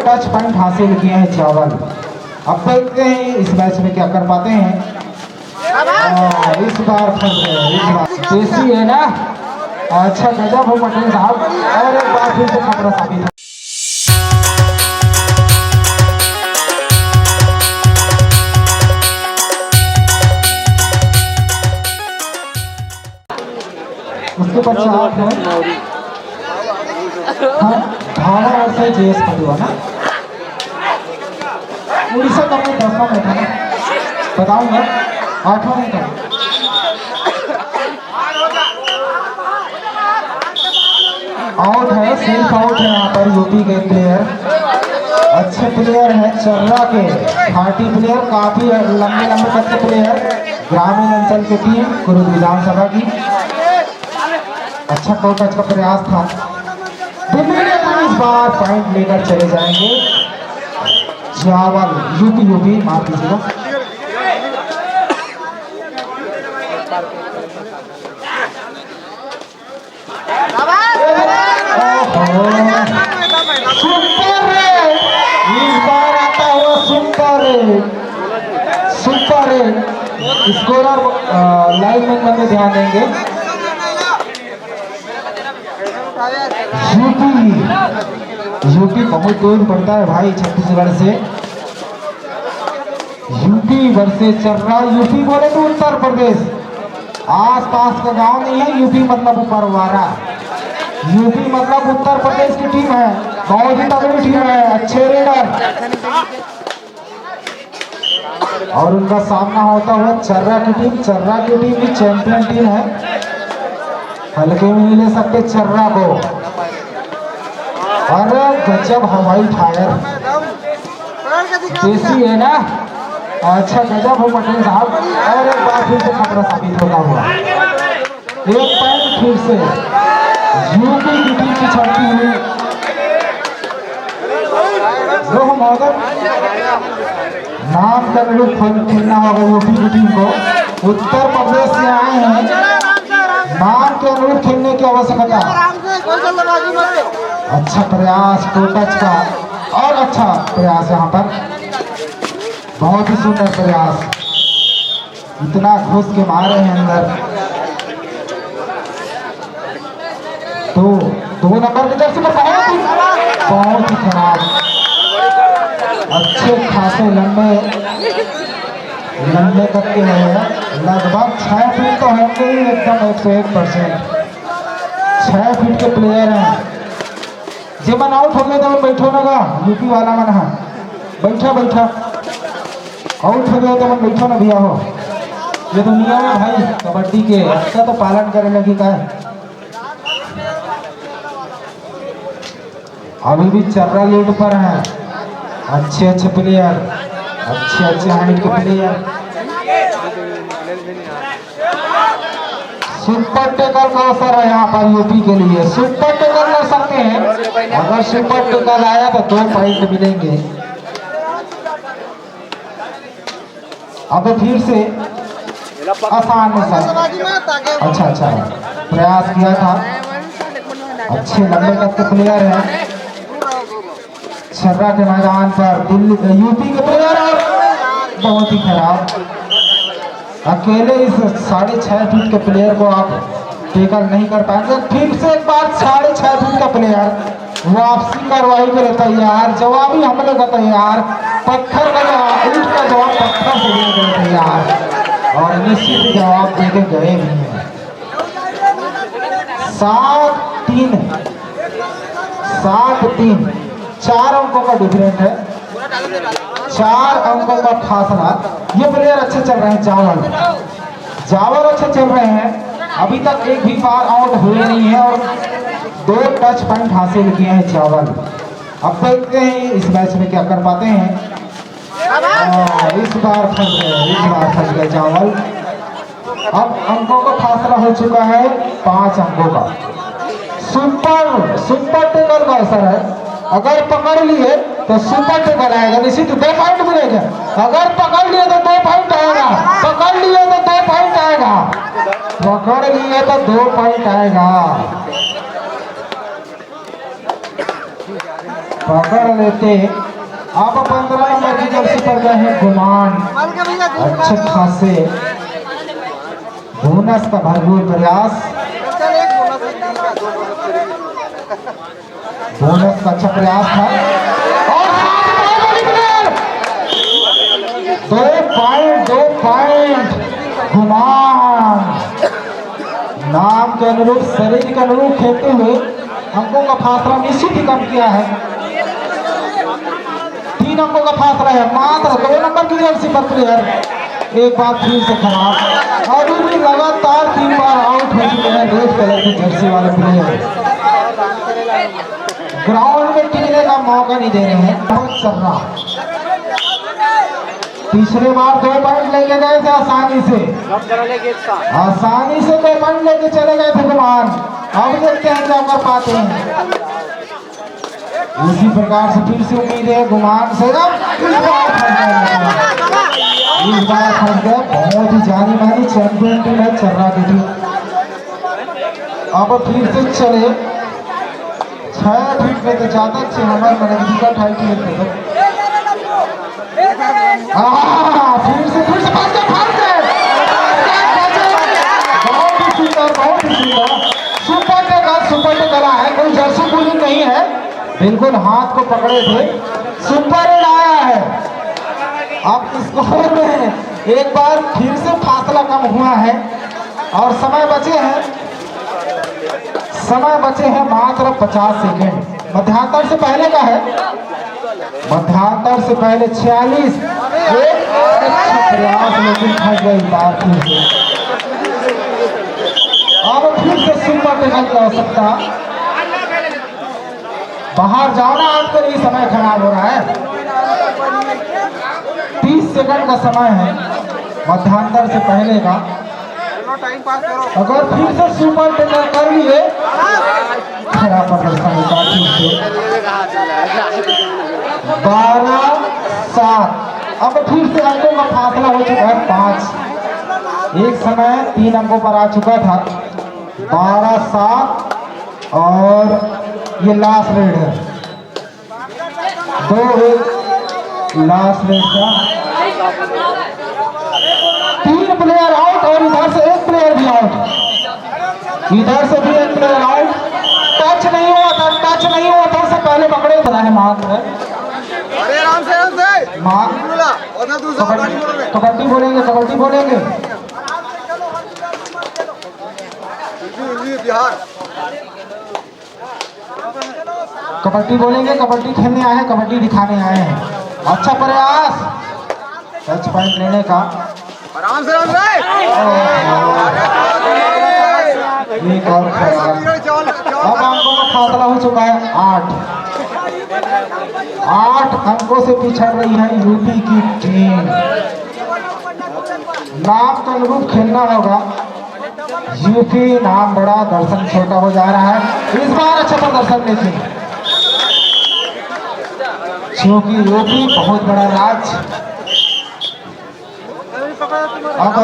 Touch point हासिल किए हैं चावल। अब देखते हैं इस मैच में क्या कर पाते हैं। इस बार फंस गए, इस बार देसी है ना। अच्छा गजब हो पटेल साहब, और एक बार फिर से खतरा साबित है। उसके पश्चात है भावा वर्सेस जेएस पटुआ ना। उड़ीसा का मैं 10वां में था ना, बताऊंगा 8वां में था। आउट है, सेल्फ आउट है यहाँ पर यूपी के प्लेयर। अच्छे प्लेयर हैं चर्रा के, घाटी प्लेयर, काफी लंबे लंबे कद के प्लेयर। ग्रामीण अंचल की टीम कुरुद विधानसभा की। अच्छा को टच का प्रयास था, इस बार पॉइंट लेकर चले जाएंगे चावल। यूपी माफ कीजिएगा। इस बार आता हुआ सुपर स्कोरर लाइनमैन में ध्यान देंगे। यूपी बहुत दूर पड़ता है भाई छत्तीसगढ़ से। UP versus Charra. यूपी बोले तो उत्तर प्रदेश, आस पास का गांव नहीं है। यूपी मतलब ऊपरवारा। यूपी मतलब उत्तर प्रदेश की टीम है, बहुत ही तगड़ी टीम है, अच्छे रेडर। और उनका सामना होता हुआ चर्रा की टीम। चर्रा की टीम भी चैंपियन टीम है, हल्के में नहीं ले सकते चर्रा को। अरे गजब हवाई फायर, देसी है ना। अच्छा गजब हो पटेल साहब, और एक बार फिर से खतरा साबित होता हुआ। एक पॉइंट फिर से यूपी की टीम की छड़ती हुई। नाम का खेलना होगा यूपी की टीम को। उत्तर प्रदेश से आए हैं, नाम के अनुरूप खेलने की आवश्यकता। अच्छा प्रयास टू टच का, और अच्छा प्रयास यहाँ पर, बहुत ही सुंदर प्रयास। इतना घुस के मारे हैं अंदर। दो नंबर की जर्सी पर बहुत ही खराब। अच्छे खासे लंबे करके हैं, लगभग 6 फीट तो होंगे ही एकदम 101%। 6 फीट के प्लेयर हैं। जब मन आउट हो गया तो बैठो ना गा, यूपी वाला मन है बैठा आउट हो गया तो मन बैठो ना भैया हो। ये तो नियम है भाई कबड्डी के, अच्छा तो पालन करे लगी का। अभी भी चर्रा लीड पर है। अच्छे प्लेयर, अच्छे हाइट के प्लेयर। सुपर टेकल का अवसर है यहाँ पर यूपी के लिए। सुपर टेकल कर सकते हैं, अगर सुपर टेकल आया तो 2 पॉइंट मिलेंगे। अब फिर से आसान में सर अच्छा प्रयास किया था। अच्छे लंबे कद के प्लेयर हैं छर्रा के मैदान पर। दिल्ली यूपी के प्लेयर और बहुत ही खराब। अकेले इस 6.5 फीट के प्लेयर को आप टेकल नहीं कर पाएंगे। फिर से एक बार 6.5 फीट का प्लेयर वापसी कार्रवाई के लिए तैयार, जवाबी हमले का तैयार, पत्थर का जवाब, ईंट का जवाब पत्थर से देने के लिए तैयार, और निश्चित जवाब देके गए भी हैं। 7-3 4 अंकों का डिफरेंट है, 4 अंकों का फासला। ये प्लेयर अच्छे चल रहे हैं, जावल अच्छे चल रहे हैं। अभी तक एक भी बार आउट हुए नहीं है और 2 टच पॉइंट हासिल किए हैं चावल। अब देखते हैं इस मैच में क्या कर पाते हैं। इस बार फंस गए चावल। अब अंकों का फासला हो चुका है 5 अंकों का। सुपर टेकल का असर है, अगर पकड़ लिए तो सुपर टेकल आएगा, निश्चित 2 पॉइंट मिलेगा। अगर पकड़ लिए तो 2 पॉइंट आएगा, पकड़ लिए तो 2 पॉइंट आएगा, पकड़ लिए तो 2 पॉइंट आएगा। पकड़ लेते। अब 15 नंबर की जर्सी पर गए हैं गुमान। अच्छे खासे बोनस का भरपूर प्रयास, बोनस का अच्छा प्रयास था और 2 पॉइंट गुमान। नाम के अनुरूप शरीर के अनुरूप खेलते हुए अंकों का फासला निश्चित ही कम किया है। 3 अंकों का फासला है मात्र। 2 नंबर की जर्सी पर प्लेयर एक बार फिर से खराब, अभी भी लगातार 3 बार आउट हो चुके हैं रेड कलर की जर्सी वाले प्लेयर। ग्राउंड में टिकने का मौका नहीं दे रहे हैं। बहुत सर्रा तीसरे बार 2 पॉइंट लेके गए थे आसानी से 2 पॉइंट लेके चले गए थे गुमान। अब देखते हैं क्या कर पाते हैं। इसी प्रकार से फिर से उम्मीद है गुमान से। इस बार फंस गए। बहुत ही जानी मानी चैंपियन टीम है चर्रा की टीम। अब फिर से चले 6 फीट में तो ज्यादा अच्छे हमारे मनोरंजन का टाइटल फिर से फंस गए। बहुत ही सुंदर सुपर कला है। कोई जर्सी बोलिंग नहीं है, बिल्कुल हाथ को पकड़े थे। सुपर हिट आया है। अब स्कोर में एक बार फिर से फासला कम हुआ है और समय बचे हैं मात्र 50 सेकेंड। मध्यांतर से पहले का है, मध्यांतर से पहले 46। एक अच्छा प्रयास लेकिन फंस गई बार फिर से। अब फिर से सुपर टेकल की आवश्यकता। बाहर जाना आपको नहीं, समय खराब हो रहा है। 30 सेकंड का समय है मध्यांतर से पहले का। अगर फिर से सुपर टेकल कर लिए खराब प्रदर्शन 12-7। अब फिर से अंकों का फासला हो चुका है 5। एक समय 3 अंकों पर आ चुका था। 12-7 और ये लास्ट रेड है। 2-1 लास्ट रेड का। 3 प्लेयर आउट और इधर से 1 प्लेयर भी आउट। इधर से भी 1 प्लेयर आउट। टच नहीं हुआ था उससे पहले पकड़े बना है मात्र। अरे आराम से कबड्डी बोलेंगे बिहार। कबड्डी खेलने आए हैं, कबड्डी दिखाने आए हैं। अच्छा प्रयास टच पॉइंट लेने का। आराम से एक और अब अंकों का फासला हो चुका है 8 अंकों से पिछड़ रही है यूपी की टीम। नाम के अनुरूप खेलना होगा। यूपी नाम बड़ा, दर्शन छोटा हो जा रहा है। इस बार अच्छा प्रदर्शन लेकिन क्योंकि यूपी बहुत बड़ा राज्य। अब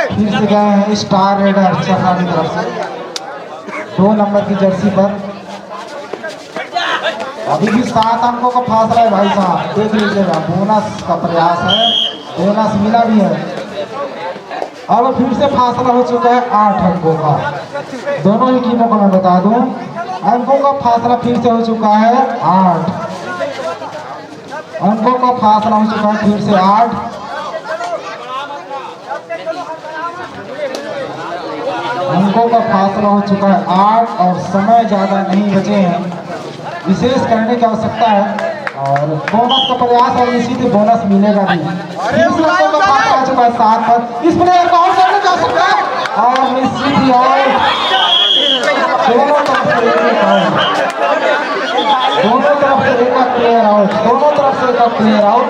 फिर से गए हैं स्टार रेडर चर्रा की तरफ से 2 नंबर की जर्सी पर। अभी भी 7 अंकों का फासला है भाई साहब, देख लीजिएगा। बोनस का प्रयास है, बोनस मिला भी है। अब फिर से फासला हो चुका है 8 अंकों का। दोनों ही टीमों को मैं बता दूं, अंकों का फासला फिर से हो चुका है 8 अंकों का फासला हो चुका है फिर से 8। अंकों का फासला हो चुका है 8 और समय ज़्यादा नहीं बचे हैं। विशेष करने की आवश्यकता है और बोनस का प्रयास और इसी से बोनस मिलेगा भी। फिर से अंकों का फासला हो चुका है 7 पर। इस प्लेयर को आउट करने की आवश्यकता है और निश्चित ही दोनों तरफ से एक प्लेयर आउट, दोनों तरफ से एक प्लेयर आउट।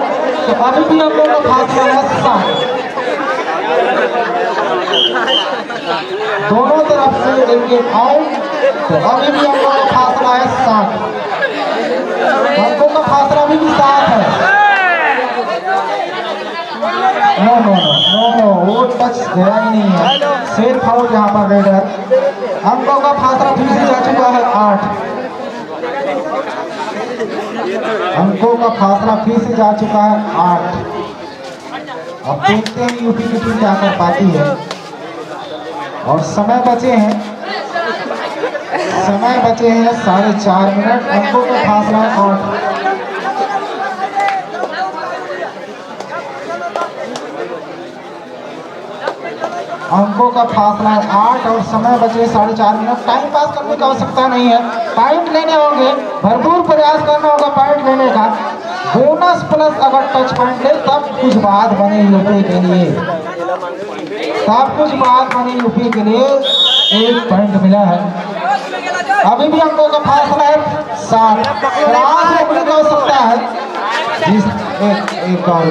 तो अभी भी अंकों का फासला है 7। दोनों तरफ से एक आउट। तो अभी भी अंकों का फासला है 7। अंकों का फासला अभी भी 7 है। नो, वो टच गया ही नहीं है। सेल्फ आउट यहाँ पर रेडर। अंकों का फासला फिर से जा चुका है 8। अंकों का फासला फिर से जा चुका है 8। अब देखते हैं यूपी की टीम क्या कर पाती है। और समय बचे हैं 4.5 मिनट। अंकों का फासला 8। अंकों का फासला 8 और समय बचे 4.5 मिनट। टाइम पास करने की आवश्यकता नहीं है, पॉइंट लेने होंगे, भरपूर प्रयास करना होगा पॉइंट लेने का। बोनस प्लस अगर टच पॉइंट ले तब कुछ बात बने यूपी के लिए, यूपी के लिए 1 पॉइंट मिला है। अभी भी अंकों का फासला है 7। क्लास रोकने की आवश्यकता है एक और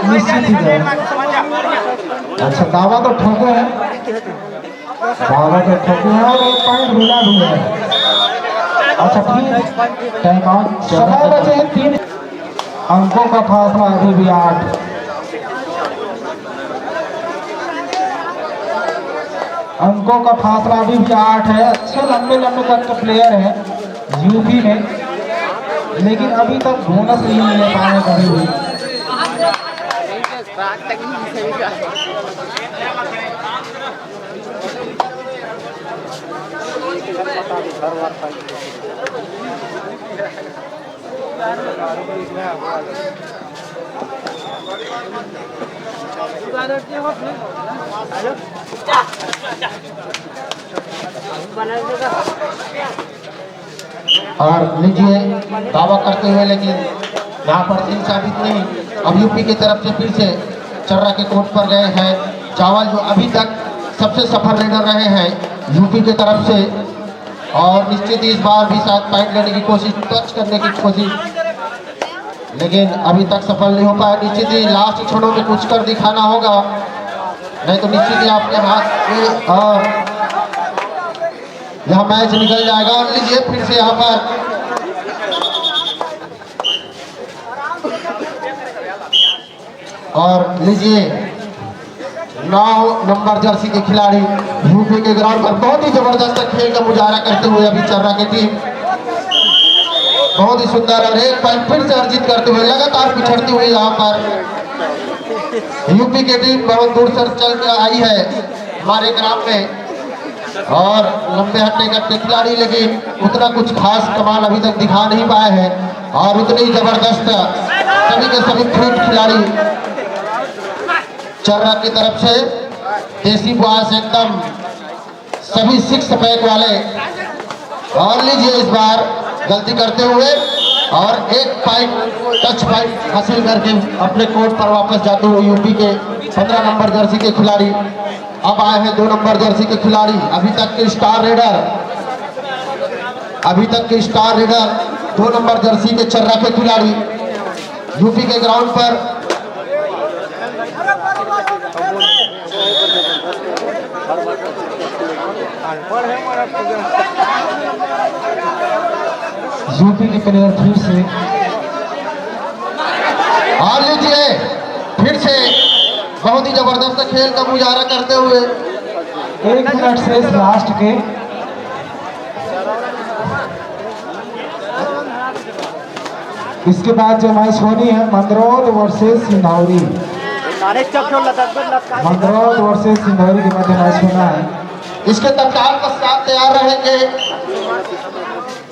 निश्चित ही है। अच्छा दावा तो ठोके हैं, और 1 पॉइंट मिला भी है। अच्छा ठीक, टाइम आउट। समय बचे हैं 3। अंकों का फासला अभी भी 8। अंकों का फासला अभी भी 8 है। अच्छे लंबे कद के प्लेयर हैं यूपी में, लेकिन अभी तक बोनस नहीं मिल पाए कभी भी। और लीजिए दावा करते हुए, लेकिन यहाँ पर सिंह साबित नहीं। अब यूपी की तरफ से फिर से चर्रा के कोर्ट पर गए हैं चावल, जो अभी तक सबसे सफल रेडर रहे हैं यूपी की तरफ से। और निश्चित ही इस बार भी शायद पॉइंट लेने की कोशिश, टच करने की कोशिश, लेकिन अभी तक सफल नहीं हो पाया। निश्चित ही लास्ट क्षणों में कुछ कर दिखाना होगा, नहीं तो निश्चित ही आपके हाथ में और यह मैच निकल जाएगा। और लीजिए फिर से यहाँ पर और लीजिए 9 नंबर जर्सी के खिलाड़ी यूपी के ग्राउंड पर बहुत ही जबरदस्त खेल का मुजाहरा करते हुए अभी चर्रा की टीम बहुत ही सुंदर और 1 पॉइंट फिर से अर्जित करते हुए लगातार पिछड़ती हुई यहाँ पर यूपी की टीम बहुत दूर से चल कर आई है हमारे ग्राउंड में। और लंबे हट्टे कट्टे खिलाड़ी, लेकिन उतना कुछ खास कमाल अभी तक दिखा नहीं पाए हैं। और उतनी जबरदस्त सभी के सभी फिट खिलाड़ी चर्रा की तरफ से देसी बॉस एकदम सभी 6 पैक वाले। और लीजिए इस बार गलती करते हुए और 1 पॉइंट टच पॉइंट हासिल करके अपने कोर्ट पर वापस जाते हुए यूपी के 15 नंबर जर्सी के खिलाड़ी अब आए हैं 2 नंबर जर्सी के खिलाड़ी। अभी तक के स्टार रेडर 2 नंबर जर्सी के चर्रा के खिलाड़ी यूपी के ग्राउंड पर यूपी के प्लेयर फिर से। और लीजिए फिर से बहुत ही जबरदस्त खेल का मुजाहरा करते हुए 1 मिनट से लास्ट के। इसके बाद जो मैच होनी है मंदरौद वर्सेस सिंधौली। मंदरौद वर्सेस सिंधौली के मध्य मैच होना है। इसके तत्काल पश्चात तैयार रहेंगे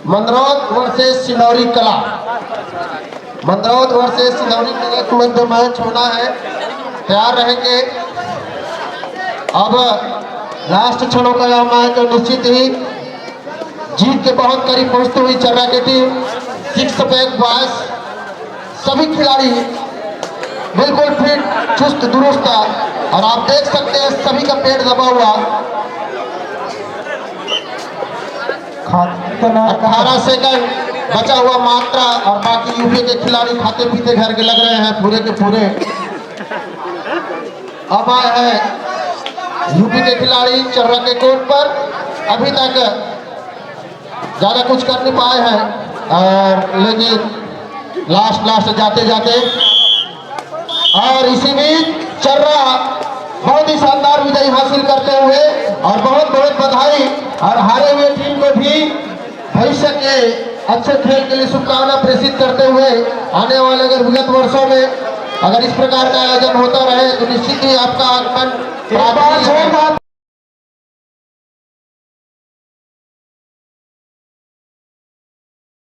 मंदरौद वर्सेस सिंधौली कला। मंदरौद वर्सेस सिंधौली कला के मध्य मैच होना है, तैयार रहेंगे। अब लास्ट क्षणों का यह मैच निश्चित ही जीत के बहुत करीब पहुंचती हुई चर्रा की टीम 6 पैक बॉयज सभी खिलाड़ी बिल्कुल फिट चुस्त दुरुस्त। और आप देख सकते हैं सभी का पेट दबा हुआ। 18 सेकंड बचा हुआ मात्रा और बाकी यूपी के खिलाड़ी खाते पीते घर के लग रहे हैं पूरे के पूरे। अब आए हैं यूपी के खिलाड़ी चर्रा के कोर्ट पर, अभी तक ज्यादा कुछ कर नहीं पाए हैं और लेकिन लास्ट जाते जाते और इसी बीच चर्रा बहुत ही शानदार विजय हासिल करते हुए और बहुत बहुत बधाई। और हारे हुए टीम को भी भविष्य के अच्छे खेल के लिए शुभकामना प्रेषित करते हुए आने वाले अगर विगत वर्षों में अगर इस प्रकार का आयोजन होता रहे तो निश्चित ही आपका आगमन एक बार जोर